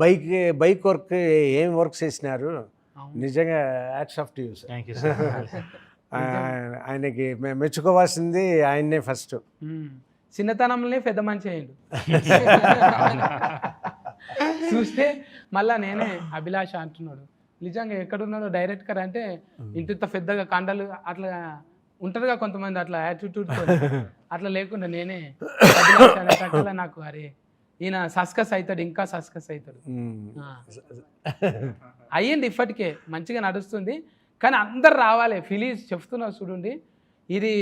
Bike work ఏం work చేసినారు, అవును. నిజంగా hats off to you sir. Thank you sir. ఆయనకి మెచ్చుకోవాల్సింది ఆయన్నే ఫస్ట్. చిన్నతనంలోనే పెద్ద మంచి అయ్యిండు. చూస్తే మళ్ళా నేనే అభిలాష అంటున్నాడు. నిజంగా ఎక్కడున్నాడో డైరెక్ట్గా అంటే ఇంత పెద్దగా కండలు అట్లా ఉంటారుగా కొంతమంది అట్లా యాటిట్యూడ్ అట్లా లేకుండా నేనే అభిలాష అనేటట్లా నాకు అరే ఈయన సస్కస్ అవుతాడు, ఇంకా సస్కస్ అవుతాడు. అయ్యింది ఇప్పటికే మంచిగా నడుస్తుంది. కానీ అందరు రావాలి. ఫిలీజ్ చెప్తున్నా చూడండి, ఇది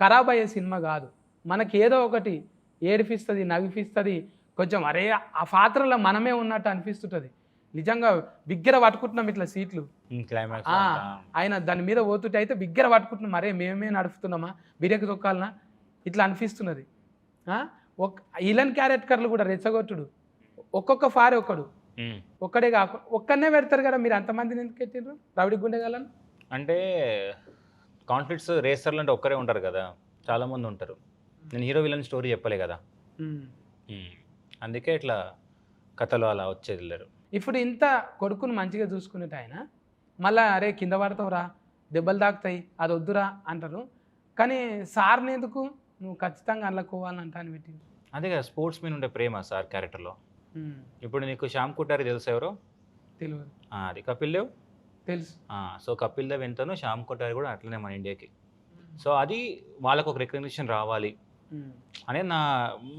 ఖరాబ్ అయ్యే సినిమా కాదు. మనకి ఏదో ఒకటి ఏడిపిస్తుంది, నవ్విపిస్తుంది. కొంచెం అరే ఆ పాత్రలో మనమే ఉన్నట్టు అనిపిస్తుంటుంది. నిజంగా బిగ్గర పట్టుకుంటున్నాం ఇట్లా సీట్లు. క్లైమాక్స్ ఆయన దాని మీద పోతుంటే అయితే బిగ్గర పట్టుకుంటున్నాం, అరే మేమే నడుపుతున్నామా, బిరేక్ తొక్కాలనా ఇట్లా అనిపిస్తున్నది. ఇలన్ క్యారెక్టర్లు కూడా రెచ్చగొట్టుడు, ఒక్కొక్క ఫారే ఒక్కడే కాకుండా ఒక్కనే పెడతారు కదా. మీరు అంతమందిని ఎందుకు పెట్టిర్రు రౌడీ గుండెగాలను? అంటే కాన్ఫ్లిక్ట్స్ రేసర్లు అంటే ఒక్కరే ఉంటారు కదా, చాలా మంది ఉంటారు. నేను హీరో విలన్ స్టోరీ చెప్పలే కదా, అందుకే ఇట్లా కథలు అలా వచ్చేది వెళ్ళారు. ఇప్పుడు ఇంత కొడుకును మంచిగా చూసుకునేట ఆయన మళ్ళీ అరే కింద పడతావురా, దెబ్బలు తాకుతాయి, అది వద్దురా అంటారు. కానీ సార్ని ఎందుకు నువ్వు ఖచ్చితంగా అందుకోవాలంట అని పెట్టింది. అదే కదా స్పోర్ట్స్ మీద ఉండే ప్రేమ సార్ క్యారెక్టర్లో. ఇప్పుడు నీకు శ్యామ్ కుటారి తెలుసు ఎవరో? తెలియదు. అది కపిల్ దేవ్ తెలుసు. సో కపిల్ దేవ్ ఎంతనో శ్యామ్ కుటారి కూడా అట్లనే మన ఇండియాకి. సో అది వాళ్ళకు ఒక రికగ్నిషన్ రావాలి అనేది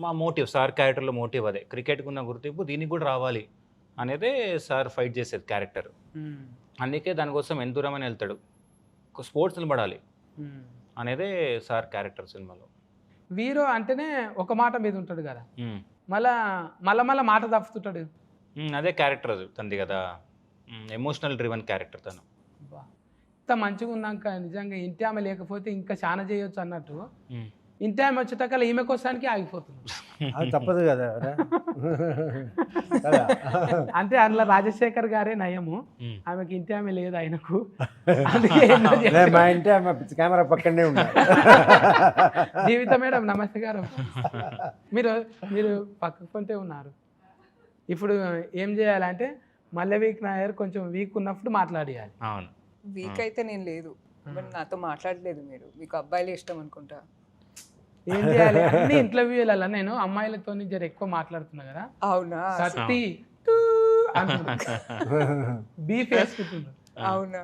మా మోటివ్. సార్ క్యారెక్టర్లో మోటివ్ అదే, క్రికెట్కి ఉన్న గుర్తింపు దీనికి కూడా రావాలి అనేదే సార్ ఫైట్ చేసేది క్యారెక్టర్. అందుకే దానికోసం ఎంత దూరమని వెళ్తాడు, స్పోర్ట్స్ నిలబడాలి అనేదే సార్ క్యారెక్టర్ సినిమాలో. వీరో అంటేనే ఒక మాట మీద ఉంటాడు కదా, మళ్ళా మాట తప్పుతుంటాడు. అదే క్యారెక్టర్ తంది కదా, ఎమోషనల్ డ్రివెన్ క్యారెక్టర్ తను. ఇంత మంచిగా ఉన్నాక నిజంగా ఇంటి ఆమె లేకపోతే ఇంకా చాలా చేయొచ్చు అన్నట్టు, ఇంటి ఆమె వచ్చేటకల్లా ఈమె కోసానికి ఆగిపోతుంది. తప్పదు కదా. అంటే అందులో రాజశేఖర్ గారే నయము, ఆమెకి ఇంటి ఆమె లేదు ఆయనకు. మా ఇంటి ఆమె కెమెరా పక్కనే ఉన్నారు. జీవిత మేడం నమస్తే గారు, మీరు పక్కకుంటే ఉన్నారు. ఇప్పుడు ఏం చేయాలంటే మళ్ళీ వీక్ నాయర్ కొంచెం వీక్ ఉన్నప్పుడు మాట్లాడియాలి. అవును, వీక్ అయితే నేను లేదు, నాతో మాట్లాడలేదు మీరు, మీకు అబ్బాయిలే ఇష్టం అనుకుంటా. ఏం చేయాలి అన్ని ఇంటర్వ్యూలలో నేను అమ్మాయిలతో జర ఎక్కువ మాట్లాడుతున్నా కదా. అవునా? సత్తి బీఫ్ వేసుకుంటున్నా. అవునా?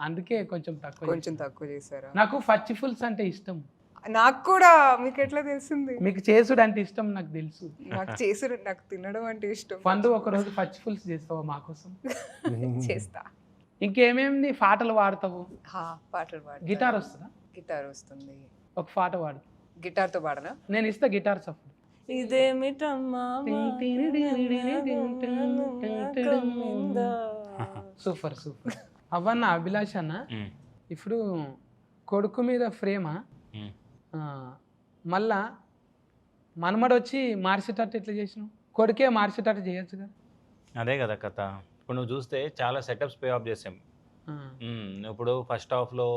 అందుకే కొంచెం తక్కువ చేశారా? నాకు పచ్చి ఫుల్స్ అంటే ఇష్టం. నాకు కూడా. మీకు ఎట్లా తెలిసింది? మీకు చేసుడు అంటే ఇష్టం నాకు తెలుసు. నాకు చేసుడు, నాకు తినడం అంటే ఇష్టం. పండు ఒక రోజు పచ్చి ఫుల్స్ చేస్తావా మా కోసం? చేస్తా. ఇంకేమేమి పాటలు వాడతావు? పాటలు పాడు. గిటార్ వస్తుందా? గిటార్ వస్తుంది. ఒక పాట పాడు. గిటార్తో పాడనా? నేను ఇస్తా గిటార్ సపోర్ట్. ఇదేమిటమ్మా సూపర్ సూపర్. అవన్న అభిలాష్ అన్న, ఇప్పుడు కొడుకు మీద ప్రేమ మళ్ళా మనమడు వచ్చి మార్చేటట్టు ఎట్లా చేసినావు? కొడుకే మార్చేటట్టు చేయొచ్చు కదా. అదే కదా కథ. ఇప్పుడు నువ్వు చూస్తే చాలా సెటప్స్ పే ఆఫ్ చేసాం. ఇప్పుడు ఫస్ట్ హాఫ్లో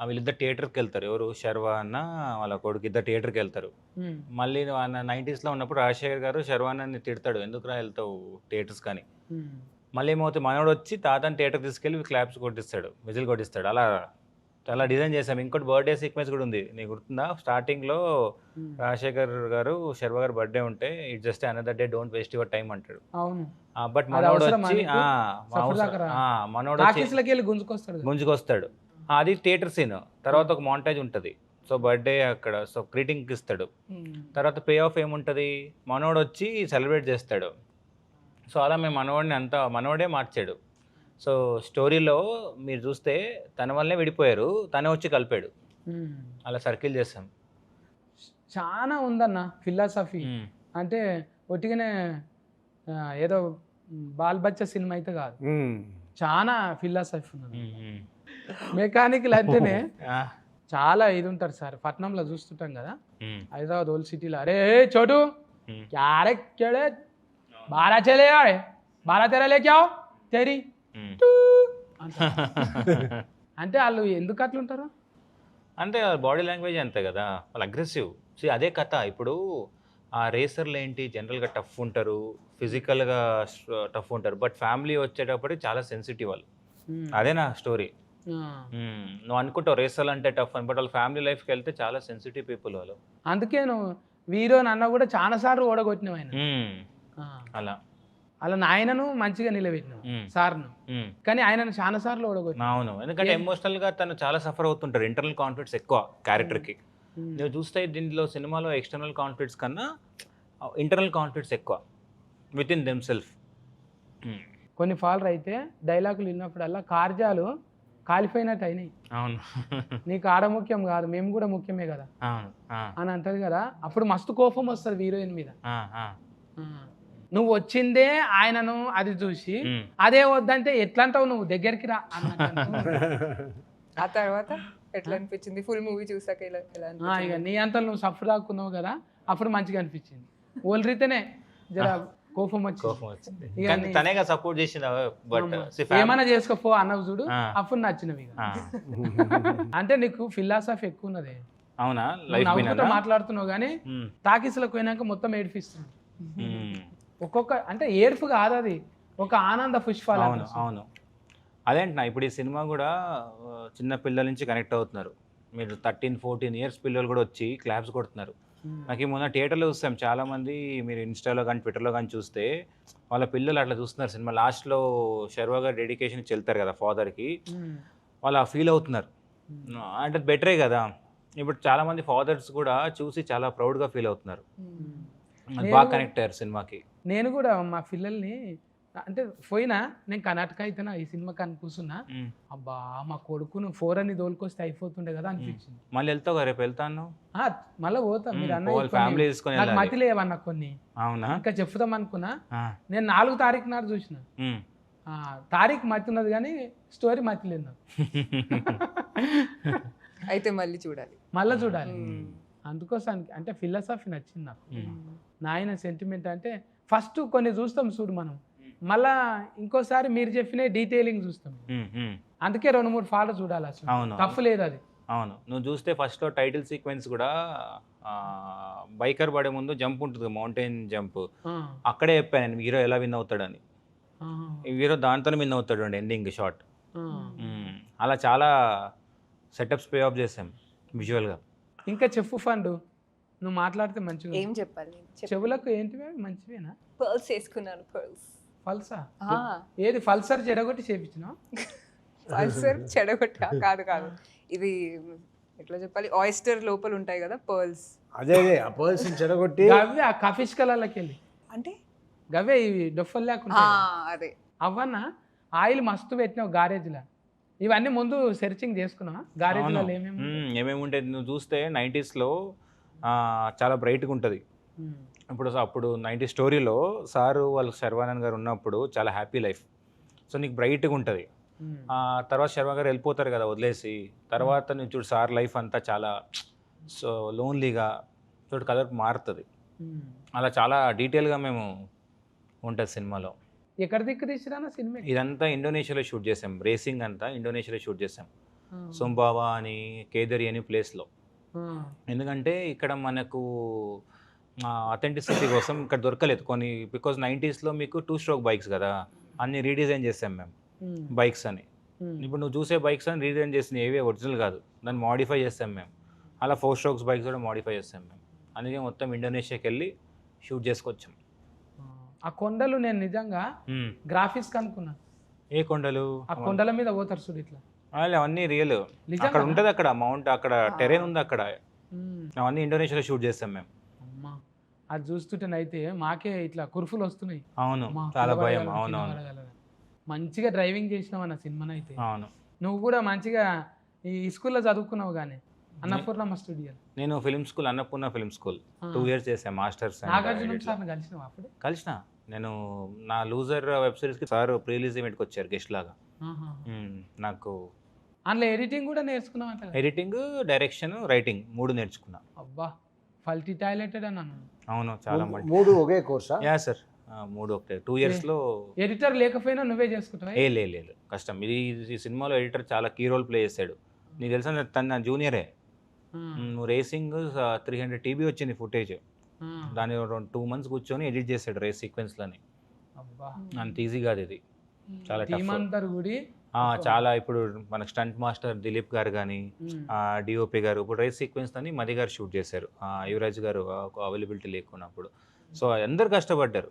వీళ్ళిద్దరు థియేటర్కి వెళ్తారు. ఎవరు? శర్వా అన్న వాళ్ళ కొడుకు ఇద్దరు థియేటర్కి వెళ్తారు. మళ్ళీ 90s ఉన్నప్పుడు రాజశేఖర్ గారు శర్వాన్ని తిడతాడు, ఎందుకురా వెళ్తావు థియేటర్స్ కానీ. మళ్ళీ ఏమవుతుంది, మనోడు వచ్చి తాతని థియేటర్ తీసుకెళ్ళి క్లాప్స్ కొట్టిస్తాడు, విజిల్ కొట్టిస్తాడు. అలా చాలా డిజైన్ చేసాం. ఇంకోటి బర్త్డే సీక్వెన్స్ కూడా ఉంది, నీకు గుర్తుందా? స్టార్టింగ్లో రాజశేఖర్ గారు శర్వా గారు బర్త్డే ఉంటే it's just another day, don't waste your time అంటాడు. బట్ మనోడు వచ్చి గుంజుకొస్తాడు. అది థియేటర్ సీన్. తర్వాత ఒక మాంటేజ్ ఉంటుంది. సో బర్త్డే అక్కడ, సో గ్రీటింగ్ ఇస్తాడు. తర్వాత పే ఆఫ్ ఏముంటుంది, మనోడు వచ్చి సెలబ్రేట్ చేస్తాడు. సో అలా మేము మనోడే మార్చాడు. సో స్టోరీలో మీరు చూస్తే తన వల్లనే విడిపోయారు, తనే వచ్చి కలిపాడు. అలా సర్కిల్ చేస్తాం. చాలా ఉందన్న ఫిలాసఫీ. అంటే ఒట్టిగానే ఏదో బాల్ బచ్చా సినిమా అయితే కాదు, చాలా ఫిలాసఫీ ఉంది. మెకానికల్ అంటేనే చాలా ఇది ఉంటారు సార్. పట్నంలో చూస్తుంటాం కదా, హైదరాబాద్ ఓల్డ్ సిటీలో, అరే చోటు క్యారెక్టరే బారా చలే బారా తెరా లేకావు తెరీ అంటే వాళ్ళు ఎందుకు అట్లుంటారు అంటే బాడీ లాంగ్వేజ్ అంతే కదా, వాళ్ళు అగ్రెసివ్. అదే కథ. ఇప్పుడు ఆ రేసర్లు ఏంటి జనరల్గా టఫ్ ఉంటారు, ఫిజికల్గా టఫ్ ఉంటారు, బట్ ఫ్యామిలీ వచ్చేటప్పటికి చాలా సెన్సిటివ్ వాళ్ళు. అదే నా స్టోరీ. నువ్వు అనుకుంటావు రేసర్లు అంటే టఫ్ అని, బట్ వాళ్ళ ఫ్యామిలీ లైఫ్కి వెళ్తే చాలా సెన్సిటివ్ పీపుల్ వాళ్ళు. అందుకే నువ్వు వీరో అన్న కూడా చాలా సార్లు ఓడగొట్టినావు ఆయన. అలా అలా నాయనను మంచిగా నిలబెట్టినావు సార్ను, కానీ ఆయనను చాలా సార్లు ఓడగొట్టినావు. అవును, ఎందుకంటే ఎమోషనల్గా తను చాలా సఫర్ అవుతుంటారు. ఇంటర్నల్ కాన్ఫ్లిక్ట్స్ ఎక్కువ క్యారెక్టర్కి. నువ్వు చూస్తే దీంట్లో సినిమాలో ఎక్స్టర్నల్ కాన్ఫ్లిక్ట్స్ కన్నా ఇంటర్నల్ కాన్ఫ్లిక్ట్స్ ఎక్కువ విత్ ఇన్ దెమ్ సెల్ఫ్. కొన్ని ఫాల్ర్ అయితే డైలాగులు విన్నప్పుడల్లా కార్జాలు కాలిపోయినట్టు అయినాయి. అవును. నీకు ఆడ ముఖ్యం కాదు, మేము కూడా ముఖ్యమే కదా అవును. అని అంటది కదా, అప్పుడు మస్తు కోపం వస్తుంది హీరోయిన్ మీద. నువ్వు వచ్చిందే ఆయనను అది చూసి అదే వద్దంటే ఎట్లా అంటావు నువ్వు, దగ్గరికి రా అన్నట్టు. ఆ తర్వాత ఎట్లా అనిపించింది ఫుల్ మూవీ చూసాక? ఎలా ఇక నీ అంతలో నువ్వు సఫర్ దాక్కున్నావు కదా, అప్పుడు మంచిగా అనిపించింది. ఓల్రితేనే జర కోపం వచ్చింది. కానీ తనేగా సపోర్ట్ చేసింది. బట్ ఏమైనా చేసుకోపో అన్నవి చూడు, అప్పుడు నచ్చినవి. అంటే నీకు ఫిలాసఫీ ఎక్కువ ఉన్నది. అవునా? నవ్వుకుంటూ మాట్లాడుతున్నావు కానీ టాకీస్లకు పోయినాక మొత్తం ఏడిపిస్తుంది. ఒక్కొక్క అంటే ఏడుపు కాదు, అది ఒక ఆనంద పుష్పాలు. అవును అవును, అదేంటున్నా. ఇప్పుడు ఈ సినిమా కూడా చిన్న పిల్లల నుంచి కనెక్ట్ అవుతున్నారు. మీరు 13-14 ఇయర్స్ పిల్లలు కూడా వచ్చి క్లాప్స్ కొడుతున్నారు. నాకు ఈ మొన్న థియేటర్లో చూస్తాం చాలామంది, మీరు ఇన్స్టాలో కానీ ట్విట్టర్లో కానీ చూస్తే వాళ్ళ పిల్లలు అట్లా చూస్తున్నారు సినిమా. లాస్ట్లో శర్వా గారు డెడికేషన్ ఇచ్చి వెళ్తారు కదా ఫాదర్కి, వాళ్ళు ఫీల్ అవుతున్నారు. అంటే బెటరే కదా. ఇప్పుడు చాలామంది ఫాదర్స్ కూడా చూసి చాలా ప్రౌడ్గా ఫీల్ అవుతున్నారు. బాగా కనెక్ట్ అయ్యారు సినిమాకి. నేను కూడా మా పిల్లల్ని అంటే పోయినా, నేను కర్ణాటక అయితేనా ఈ సినిమా కానీ కూర్చున్నా, అబ్బా మా కొడుకును 4 అని దోలుకొస్తే అయిపోతుండే కదా అనిపించింది. మళ్ళీ వెళ్తావు? రేపు వెళ్తాను, మళ్ళీ పోతా. మీరు ఫ్యామిలీ తీసుకొని నాకు మతి లేవన్నా కొన్ని. అవునా? ఇంకా చెప్తాం అనుకున్నా. నేను 4 తారీఖు నాడు చూసిన. తారీఖు మతి ఉన్నది కానీ స్టోరీ మతి లేదు నాకు. అయితే మళ్ళీ చూడాలి, మళ్ళీ చూడాలి. అందుకోసానికి అంటే ఫిలాసఫీ నచ్చింది నాకు. నాయన సెంటిమెంట్ అంటే ఫస్ట్ కొన్ని చూస్తాం చూడు మనం, మళ్ళా ఇంకోసారి మీరు చెప్పిన డీటెయిలింగ్ చూస్తాం. అందుకే 2-3 ఫాలో చూడాలి అసలు. అవును, తప్పు లేదు అది. అవును. నువ్వు చూస్తే ఫస్ట్లో టైటిల్ సీక్వెన్స్ కూడా బైకర్ పడే ముందు జంప్ ఉంటుంది, మౌంటైన్ జంప్. అక్కడే చెప్పాను నేను హీరో ఎలా విన్ అవుతాడని. హీరో దాంతోనే విన్ అవుతాడు అండి ఎండింగ్ షాట్. అలా చాలా సెటప్స్ పే ఆఫ్ చేసాం విజువల్గా. ఇంకా చెప్పు ఫండ్, నువ్వు మాట్లాడితే మంచిగా. ఏం చెప్పాలి? చెవులకు ఏంటివే మంచివేనా? పర్ల్స్ వేసుకున్నాను. ఫల్సా? ఏది ఫల్సర్ చెడగొట్టి చేపించినా? పల్సర్ చెడగొట్టా? కాదు కాదు, ఇది ఎట్లా చెప్పాలి, ఆయిస్టర్ లోపల ఉంటాయి కదా పర్ల్స్, అదే ఆ పర్ల్స్ చెడగొట్టి గవ్వే ఆ కఫిష్ కలర్లకి వెళ్ళి అంటే గవ్వే ఇవి డొఫల్ లేకుండా అదే అవన్నా ఆయిల్ మస్తు పెట్టినావు గారేజ్లో. ఇవన్నీ ముందు సెర్చింగ్ చేసుకున్నావా గారేజ్లో ఏమేమి ఉంటుంది? నువ్వు చూస్తే 90sలో చాలా బ్రైట్గా ఉంటుంది. అప్పుడు 90 స్టోరీలో సారు వాళ్ళు శర్వానంద్ గారు ఉన్నప్పుడు చాలా హ్యాపీ లైఫ్. సో నీకు బ్రైట్గా ఉంటుంది. తర్వాత శర్వా గారు వెళ్ళిపోతారు కదా వదిలేసి, తర్వాత నేను చూడు సార్ లైఫ్ అంతా చాలా సో లోన్లీగా చూడు కలర్ మారుతుంది. అలా చాలా డీటెయిల్గా మేము ఉంటుంది సినిమాలో. ఎక్కడ దిక్కు తీసిరా సినిమా? ఇదంతా ఇండోనేషియాలో షూట్ చేసాం. రేసింగ్ అంతా ఇండోనేషియాలో షూట్ చేసాం. సోంబావా అని, కేదరి అని ప్లేస్లో. ఎందుకంటే ఇక్కడ మనకు అథెంటిసిటీ కోసం ఇక్కడ దొరకలేదు కొన్ని. బికాజ్ 90sలో మీకు 2-stroke బైక్స్ కదా, అన్ని రీడిజైన్ చేసాం మేము బైక్స్ అని. ఇప్పుడు నువ్వు చూసే బైక్స్ అని రీడిజైన్ చేసిన ఏవే ఒరిజినల్ కాదు, దాన్ని మోడిఫై చేస్తాం మేము. అలా 4 strokes బైక్స్ కూడా మోడిఫై చేస్తాం మేము. అందుకే మొత్తం ఇండోనేషియాకి వెళ్ళి షూట్ చేసుకొచ్చాం. ఆ కొండలు నేను నిజంగా గ్రాఫిక్స్ అనుకున్నా. ఏ కొండలు? ఆ కొండల మీద పోతారు చూడు ఇట్లా, అవన్నీ రియల్. అక్కడ ఉంటుంది, అక్కడ మౌంట్, అక్కడ టెరెన్ ఉంది అక్కడ. అవన్నీ ఇండోనేషియాలో షూట్ చేస్తాం మేము. అమ్మా అది చూస్తుంటేనైతే మాకే ఇట్లా కురుఫులు వస్తున్నాయి. అవును, చాలా భయం. అవును, మంచిగా డ్రైవింగ్ చేసినావు అన్న సినిమానైతే. అవును, నువ్వు కూడా మంచిగా ఈ స్కూల్లో చదువుకున్నావు కానీ అన్నపూర్ణమ్మ స్టూడియో. నేను film school, Annapurna film school 2 years చేశాను మాస్టర్స్. నాగార్జున సార్ని కలిసినావు అప్పుడు? కలిసిన. నేను నా లూజర్ వెబ్ సిరీస్కి సార్ ప్రీ రిలీజ్ ఈవెంట్కి వచ్చారు గెస్ట్ లాగా. నాకు అందులో ఎడిటింగ్ కూడా నేర్చుకున్నావు అంట? ఎడిటింగ్, డైరెక్షన్, రైటింగ్ 3 నేర్చుకున్నా. అబ్బా ఫల్టీ టాలెంటెడ్ అన్నాను. అవును, చాలా 3 ఒకే కోర్సా? యా సార్, 3 ఒకటే. 2 yearsలో. ఎడిటర్ లేకపోయినా నువ్వే చేసుకుంటావా? లేదు, కష్టం. ఈ సినిమాలో ఎడిటర్ చాలా కీ రోల్ ప్లే చేశాడు. నీకు తెలుసా, తను నా జూనియరే. నువ్వు రేసింగ్ 300 TB వచ్చింది ఫుటేజ్. దాని 2 months కూర్చొని ఎడిట్ చేశాడు రేస్ సీక్వెన్స్లని. అబ్బా అంత ఈజీ కాదు ఇది, చాలా టీమ్ టఫ్. అందరు కూడా చాలా ఇప్పుడు మన స్టంట్ మాస్టర్ దిలీప్ గారు కానీ డిఓపి గారు ఇప్పుడు రేస్ సీక్వెన్స్ అని మది గారు షూట్ చేశారు, యువరాజ్ గారు అవైలబిలిటీ లేకున్నప్పుడు. సో అందరు కష్టపడ్డారు,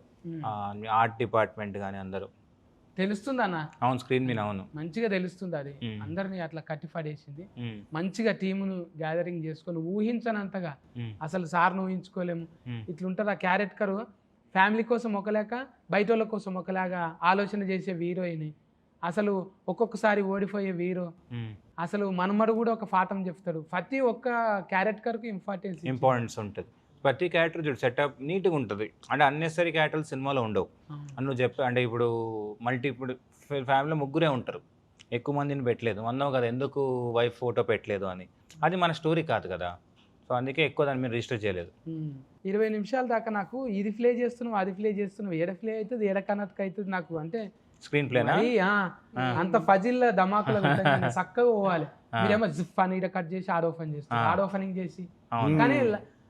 ఆర్ట్ డిపార్ట్మెంట్ కానీ అందరూ. తెలుస్తుంది అన్న, అవును స్క్రీన్ మీద అవును. మంచిగా తెలుస్తుంది అది. అందరినీ అట్లా కట్టిపడేసింది. మంచిగా టీమును గ్యాదరింగ్ చేసుకొని ఊహించనంతగా, అసలు సార్ను ఊహించుకోలేము. ఇట్లుంటారు ఆ క్యారెక్టర్, ఫ్యామిలీ కోసం ఒకలేక బయట వాళ్ళ కోసం ఒకలాగా ఆలోచన చేసే హీరోయిన్, అసలు ఒక్కొక్కసారి ఓడిపోయే హీరో, అసలు మనమడు కూడా ఒక పాఠం చెప్తాడు. ప్రతి ఒక్క క్యారెక్టర్కి ఇంపార్టెన్స్ ఉంటుంది. ప్రతి క్యారెక్టర్ చూడు సెటప్ నీట్గా ఉంటుంది, అంటే అన్నెసరీ క్యారెక్టర్లు సినిమాలో ఉండవు అని నువ్వు చెప్పా. అంటే ఇప్పుడు ఇప్పుడు ఫ్యామిలీలో ముగ్గురే ఉంటారు, ఎక్కువ మందిని పెట్టలేదు అన్నావు కదా, ఎందుకు వైఫ్ ఫోటో పెట్టలేదు అని. అది మన స్టోరీ కాదు కదా, సో అందుకే ఎక్కువ దాన్ని మీరు రిజిస్టర్ చేయలేదు. 20 నిమిషాల దాకా నాకు ఇది ప్లే చేస్తున్నావు అది ప్లే చేస్తున్నావు, ఏడ ప్లే అవుతుంది ఏడ కనెక్ట్ అవుతుంది నాకు అంటే స్క్రీన్ ప్లేనా అంత ఫజిల్ ధమాకులు చక్కగా పోవాలి. మీరేమో జిప్ అని ఇక్కడ కట్ చేసి ఆడ్ ఓపెన్ చేస్తారు, ఆడ్ ఓపెనింగ్ చేసి, కానీ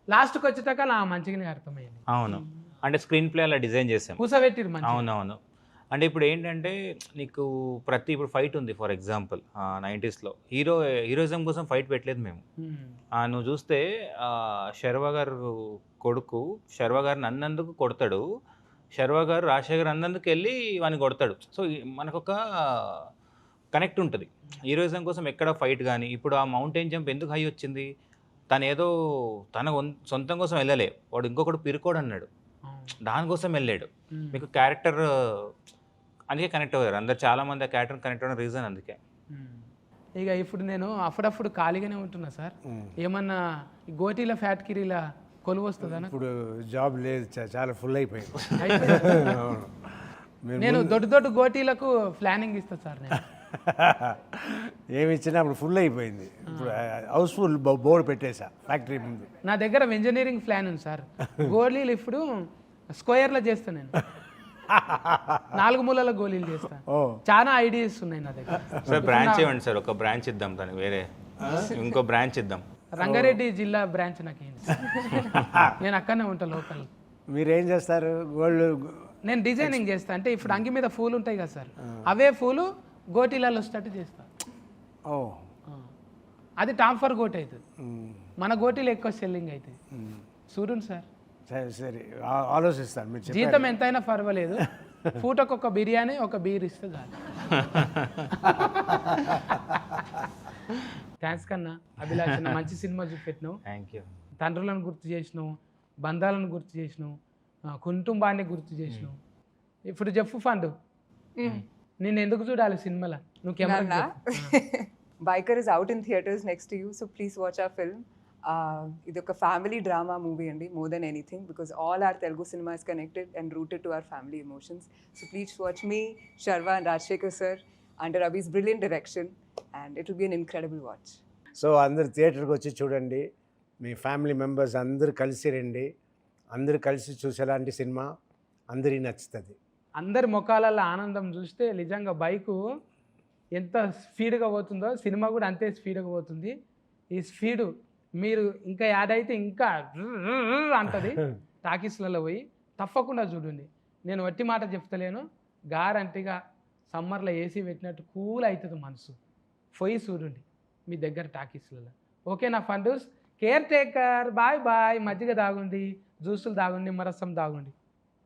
లాస్ట్కి వచ్చేటాక మంచిగానే అర్థమైంది. అవును, అంటే స్క్రీన్ ప్లే అలా డిజైన్ చేసాం, కూసబెట్టిరు. అవునవును. అంటే ఇప్పుడు ఏంటంటే నీకు ఇప్పుడు ఫైట్ ఉంది ఫర్ ఎగ్జాంపుల్ 90s హీరోయిజం కోసం ఫైట్ పెట్టలేదు మేము. నువ్వు చూస్తే శర్వా గారు కొడుకు శర్వా గారిని అన్నందుకు కొడతాడు, శర్వా గారు రాజశేఖర్ అన్నందుకు వెళ్ళి వాడిని కొడతాడు. సో మనకొక కనెక్ట్ ఉంటుంది. హీరోయిజం కోసం ఎక్కడ ఫైట్ కానీ, ఇప్పుడు ఆ మౌంటైన్ జంప్ ఎందుకు హై వచ్చింది, తను ఏదో తన సొంతం కోసం వెళ్ళలే, వాడు ఇంకొకటి పిరుకోడు అన్నాడు, దానికోసం వెళ్ళాడు. మీకు క్యారెక్టర్ అందుకే కనెక్ట్ అయ్యారు అందరు, చాలా మంది ఆ క్యారెక్టర్ కనెక్ట్ అవ్వడం రీజన్ అందుకే. ఇక ఇప్పుడు నేను అప్పుడప్పుడు ఖాళీగానే ఉంటున్నా సార్, ఏమన్నా గోటీల ఫ్యాక్టరీల కొలువు వస్తుందా? ఇప్పుడు జాబ్ లేదు, చాలా ఫుల్ అయిపోయింది. నేను దొడ్డు గోటీలకు ప్లానింగ్ ఇస్తా సార్. నేను ఏమి ఇచ్చినా అప్పుడు ఫుల్ అయిపోయింది. ఇప్పుడు హౌస్ఫుల్ బోర్డు పెట్టేసా ఫ్యాక్టరీ ముందు. నా దగ్గర ఇంజనీరింగ్ ప్లాన్ ఉంది సార్, గోళీలు ఇప్పుడు స్క్వేర్లో చేస్తాను నేను, 4 మూలల గోళీలు చేస్తాను. చాలా ఐడియాస్ ఉన్నాయి నా దగ్గర. సార్ బ్రాంచ్ ఇవ్వండి సార్, ఒక బ్రాంచ్ ఇద్దాం, దానికి వేరే ఇంకో బ్రాంచ్ ఇద్దాం. రంగారెడ్డి జిల్లా బ్రాంచ్ నాకు నేను అక్కడనే ఉంటా లోకల్. మీరేం చేస్తారు? గోల్డ్ నేను డిజైనింగ్ చేస్తా, అంటే ఇప్పుడు అంగి మీద పూలు ఉంటాయి కదా సార్, అవే పూలు గోటీలలో వచ్చేటట్టు చేస్తా. అది టాంఫర్ గోటి అవుతుంది, మన గోటీలు ఎక్కువ సెల్లింగ్ అవుతుంది. చూడండి సార్. సరే సరే ఆలోచిస్తాను. మీరు జీతం ఎంతైనా పర్వాలేదు, పూటకు ఒక బిర్యానీ ఒక బీర్ ఇస్తే చాలు. థ్యాంక్స్ కన్నా అభిలాష్, మంచి సినిమా చూపెట్టినావు. Thank you. తండ్రులను గుర్తు చేసినావు, బంధాలను గుర్తు చేసినావు, కుటుంబాన్ని గుర్తు చేసినావు. ఇప్పుడు చెప్పు ఫండ్, నేను ఎందుకు చూడాలి సినిమాలో? నువ్వు camera biker is out in theatres next to you, so please watch our film. ఇది ఒక ఫ్యామిలీ డ్రామా మూవీ అండి, more than anything, because all our Telugu cinema is connected and rooted to our family emotions. So please watch me, Sharwa and Rajasekhar sir under Abhi's brilliant direction, and it will be an incredible watch. So అందరు థియేటర్కి వచ్చి చూడండి, మీ family members అందరూ కలిసి రండి, అందరూ కలిసి చూసేలాంటి cinema అందరికీ నచ్చుతుంది. అందరి ముఖాలలో ఆనందం చూస్తే నిజంగా బైకు ఎంత స్పీడ్గా పోతుందో సినిమా కూడా అంతే స్పీడ్గా పోతుంది. ఈ స్పీడు మీరు ఇంకా యాడ్ అయితే ఇంకా అంటది టాకీస్లలో పోయి, తప్పకుండా చూడండి. నేను వట్టి మాట చెప్తలేను, గ్యారంటీగా సమ్మర్లో ఏసీ పెట్టినట్టు కూల్ అవుతుంది మనసు. పోయి చూడండి మీ దగ్గర టాకీస్లలో. ఓకే నా ఫండూస్, కేర్ టేకర్, బాయ్ బాయ్. మజ్జిగ తాగుండి, జ్యూసులు తాగుండి, నిమ్మరసం తాగుండి.